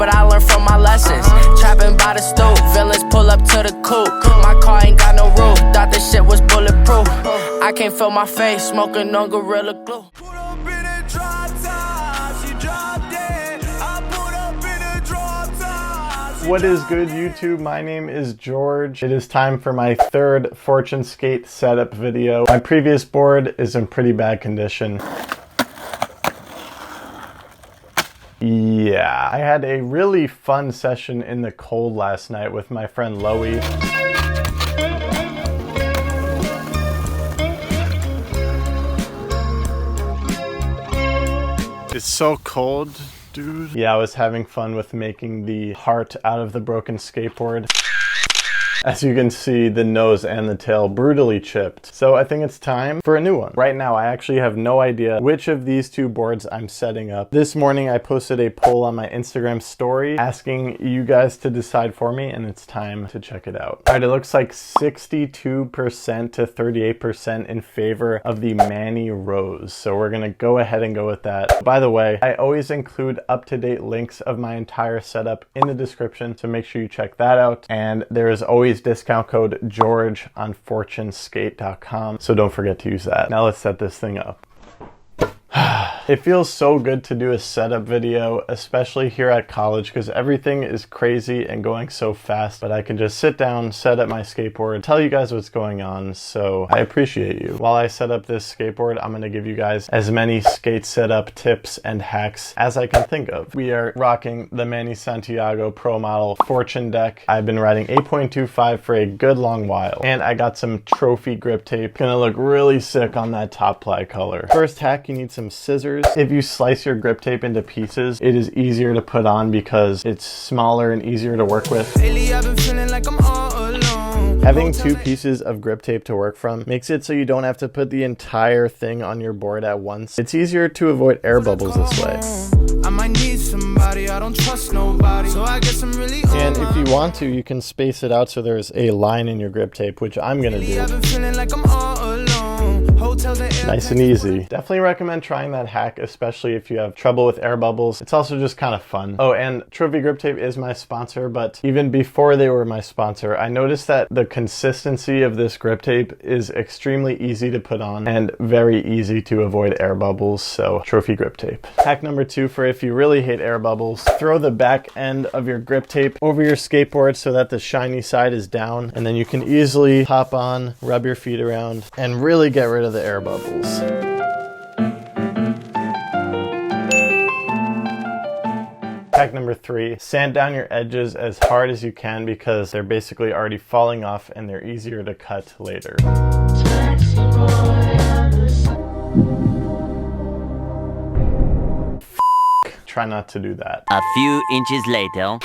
but I learned from my lessons. Trapping by the stoop, villains pull up to the coupe. My car ain't got no roof, thought this shit was bulletproof. I can't feel my face, smoking on Gorilla Glue. What is good, YouTube? My name is George. It is time for my third Fortune Skate setup video. My previous board is in pretty bad condition. Yeah, I had a really fun session in the cold last night with my friend Loey. It's so cold, dude. Yeah, I was having fun with making the heart out of the broken skateboard. As you can see, the nose and the tail brutally chipped. So I think it's time for a new one. Right now, I actually have no idea which of these two boards I'm setting up. This morning, I posted a poll on my Instagram story asking you guys to decide for me, and it's time to check it out. All right, it looks like 62% to 38% in favor of the Manny Rose. So we're gonna go ahead and go with that. By the way, I always include up-to-date links of my entire setup in the description, so make sure you check that out. And there is always discount code George on fortuneskate.com, so don't forget to use that. Now let's set this thing up. It feels so good to do a setup video, especially here at college, because everything is crazy and going so fast, but I can just sit down, set up my skateboard, tell you guys what's going on, so I appreciate you. While I set up this skateboard, I'm going to give you guys as many skate setup tips and hacks as I can think of. We are rocking the Manny Santiago Pro Model Fortune deck. I've been riding 8.25 for a good long while, and I got some trophy grip tape. Gonna look really sick on that top ply color. First hack, you need some scissors. If you slice your grip tape into pieces, it is easier to put on because it's smaller and easier to work with. Lately, I've been feeling like I'm all alone. Having two pieces of grip tape to work from makes it so you don't have to put the entire thing on your board at once. It's easier to avoid air bubbles this way. I might need somebody, I don't trust nobody, so I guess I'm really on. And if you want to, you can space it out so there's a line in your grip tape, which I'm gonna do. I've been feeling like I'm all alone. Nice and easy. Definitely recommend trying that hack, especially if you have trouble with air bubbles. It's also just kind of fun. Oh, and Trophy Grip Tape is my sponsor, but even before they were my sponsor, I noticed that the consistency of this grip tape is extremely easy to put on and very easy to avoid air bubbles, so Trophy Grip Tape. Hack number 2 for if you really hate air bubbles, throw the back end of your grip tape over your skateboard so that the shiny side is down, and then you can easily hop on, rub your feet around, and really get rid of the air bubbles. Hack number 3, sand down your edges as hard as you can because they're basically already falling off and they're easier to cut later. Try not to do that. A few inches later.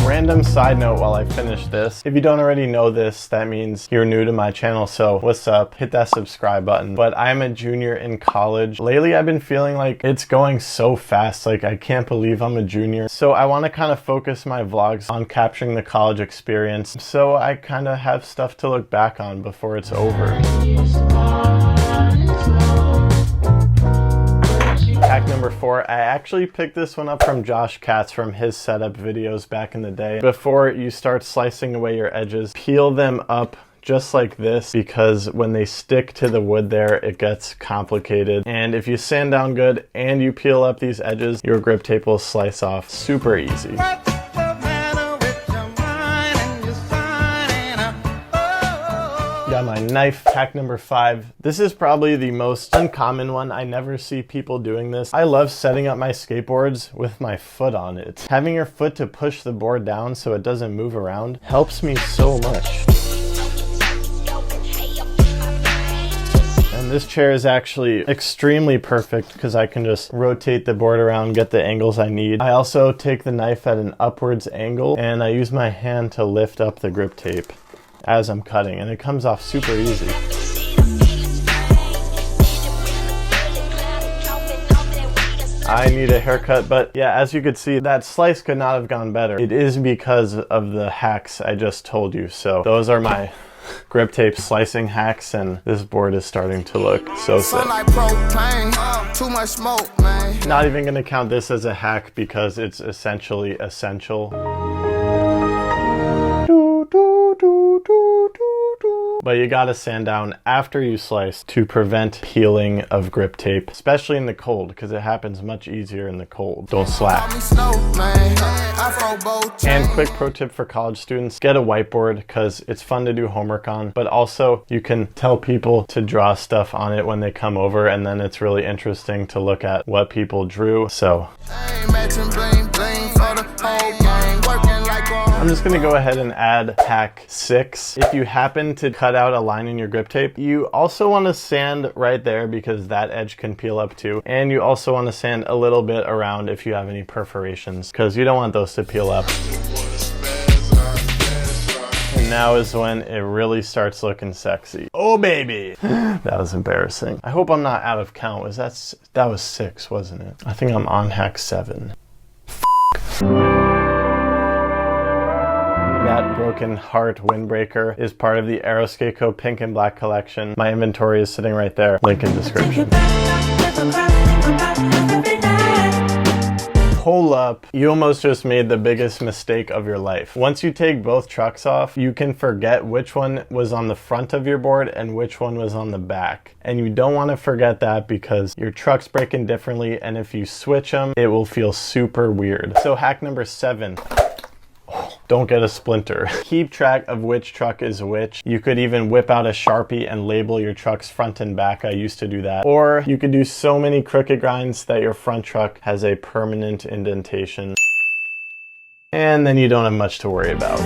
Random side note while I finish this. If you don't already know this, that means you're new to my channel, so what's up? Hit that subscribe button. But I'm a junior in college. Lately, I've been feeling like it's going so fast. Like, I can't believe I'm a junior. So I want to kind of focus my vlogs on capturing the college experience, so I kind of have stuff to look back on before it's over. Hack number 4, I actually picked this one up from Josh Katz from his setup videos back in the day. Before you start slicing away your edges, peel them up just like this, because when they stick to the wood there, it gets complicated. And if you sand down good and you peel up these edges, your grip tape will slice off super easy. Got my knife. Hack number 5. This is probably the most uncommon one. I never see people doing this. I love setting up my skateboards with my foot on it. Having your foot to push the board down so it doesn't move around helps me so much. And this chair is actually extremely perfect because I can just rotate the board around, get the angles I need. I also take the knife at an upwards angle and I use my hand to lift up the grip tape as I'm cutting, and it comes off super easy. I need a haircut, but yeah, as you could see, that slice could not have gone better. It is because of the hacks I just told you, so those are my grip tape slicing hacks, and this board is starting to look so sick. Too much smoke, man. Not even gonna count this as a hack because it's essentially essential. But you gotta sand down after you slice to prevent peeling of grip tape, especially in the cold, because it happens much easier in the cold. Don't slap. And quick pro tip for college students, get a whiteboard because it's fun to do homework on, but also you can tell people to draw stuff on it when they come over, and then it's really interesting to look at what people drew. So I'm just gonna go ahead and add hack 6. If you happen to cut out a line in your grip tape, you also want to sand right there because that edge can peel up too. And you also want to sand a little bit around if you have any perforations because you don't want those to peel up. And now is when it really starts looking sexy. Oh baby! That was embarrassing. I hope I'm not out of count. That was 6, wasn't it? I think I'm on hack 7. That broken heart windbreaker is part of the Aeroskateco pink and black collection. My inventory is sitting right there. Link in description. Hold up. You almost just made the biggest mistake of your life. Once you take both trucks off, you can forget which one was on the front of your board and which one was on the back. And you don't want to forget that because your truck's breaking differently, and if you switch them, it will feel super weird. So hack number 7. Don't get a splinter. Keep track of which truck is which. You could even whip out a Sharpie and label your trucks front and back. I used to do that. Or you could do so many crooked grinds that your front truck has a permanent indentation. And then you don't have much to worry about.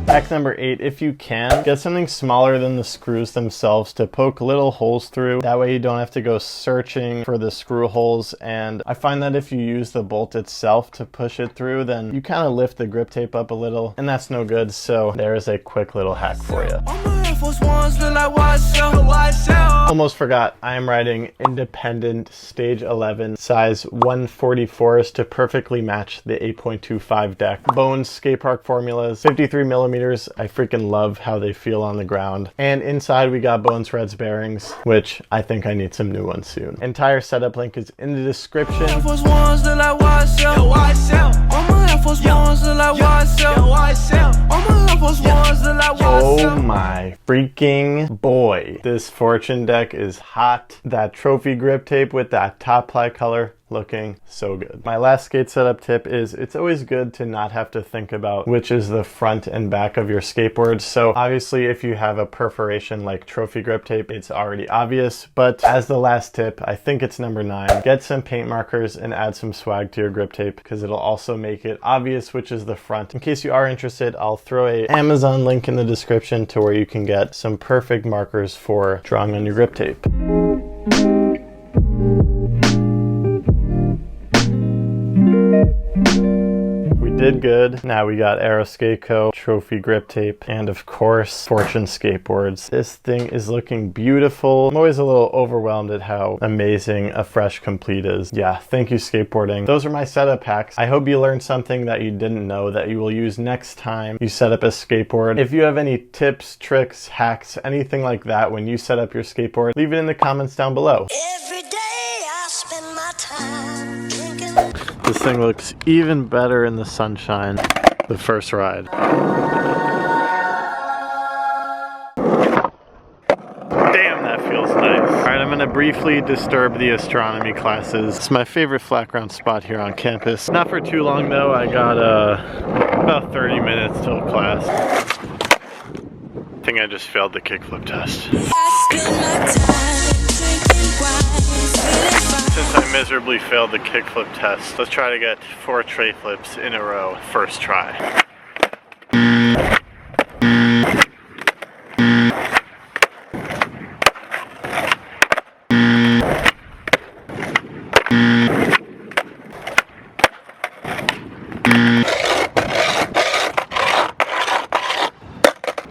Hack number 8, if you can, get something smaller than the screws themselves to poke little holes through. That way you don't have to go searching for the screw holes, and I find that if you use the bolt itself to push it through, then you kind of lift the grip tape up a little, and that's no good, so there's a quick little hack for you. Almost forgot, I am riding Independent Stage 11 size 144s to perfectly match the 8.25 deck. Bones skate park formulas, 53 millimeters. I freaking love how they feel on the ground. And inside we got Bones Reds bearings, which I think I need some new ones soon. Entire setup link is in the description. Oh my freaking boy. This Fortune deck is hot. That trophy grip tape with that top ply color looking so good. My last skate setup tip is it's always good to not have to think about which is the front and back of your skateboard. So obviously if you have a perforation like trophy grip tape, it's already obvious. But as the last tip, I think it's number 9, get some paint markers and add some swag to your grip tape because it'll also make it obvious which is the front. In case you are interested, I'll throw a Amazon link in the description to where you can get some perfect markers for drawing on your grip tape. Did good. Now we got Aeroskateco, trophy grip tape, and of course, Fortune skateboards. This thing is looking beautiful. I'm always a little overwhelmed at how amazing a fresh complete is. Yeah, thank you skateboarding. Those are my setup hacks. I hope you learned something that you didn't know that you will use next time you set up a skateboard. If you have any tips, tricks, hacks, anything like that when you set up your skateboard, leave it in the comments down below. Every day I spend my time drinking. This thing looks even better in the sunshine. The first ride. Damn, that feels nice. Alright, I'm gonna briefly disturb the astronomy classes. It's my favorite flat ground spot here on campus. Not for too long though, I got about 30 minutes till class. I think I just failed the kickflip test. Since I miserably failed the kickflip test, let's try to get 4 tray flips in a row, first try.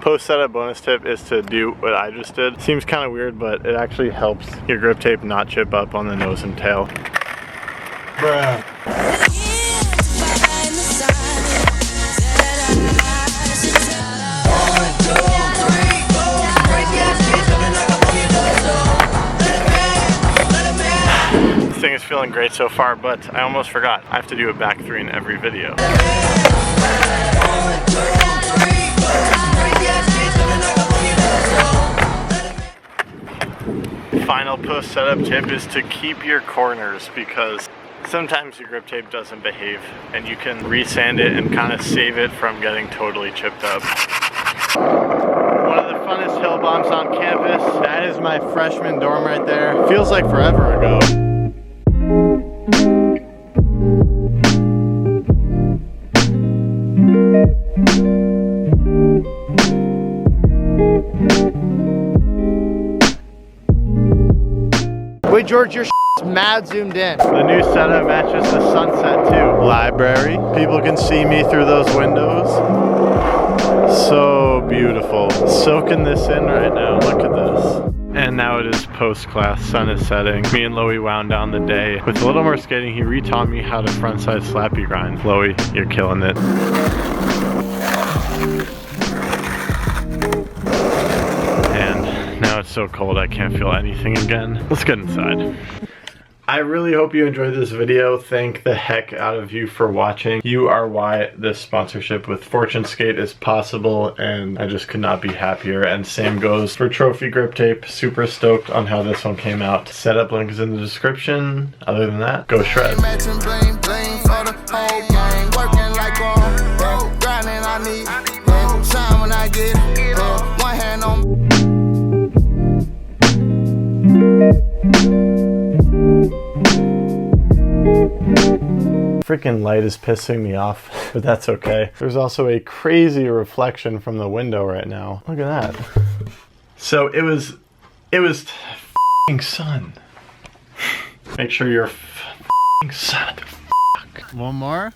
Post setup bonus tip is to do what I just did. Seems kind of weird, but it actually helps your grip tape not chip up on the nose and tail. Bruh. feeling great so far, but I almost forgot. I have to do a back three in every video. Final post setup tip is to keep your corners, because sometimes your grip tape doesn't behave and you can resand it and kind of save it from getting totally chipped up. One of the funnest hill bombs on campus. That is my freshman dorm right there. Feels like forever ago. Wait, George, your mad zoomed in. The new setup matches the sunset too. Library. People can see me through those windows. So beautiful. Soaking this in right now. Look at this. And now it is post-class. Sun is setting. Me and Loey wound down the day. With a little more skating, he retaught me how to frontside slappy grind. Loey, you're killing it. And now it's so cold I can't feel anything again. Let's get inside. I really hope you enjoyed this video. Thank the heck out of you for watching. You are why this sponsorship with Fortune Skate is possible, and I just could not be happier. And same goes for Trophy Grip Tape. Super stoked on how this one came out. Setup link is in the description. Other than that, go shred. Freaking light is pissing me off, but that's okay. There's also a crazy reflection from the window right now. Look at that. So it was f***ing sun. Make sure you're f***ing sun. One more.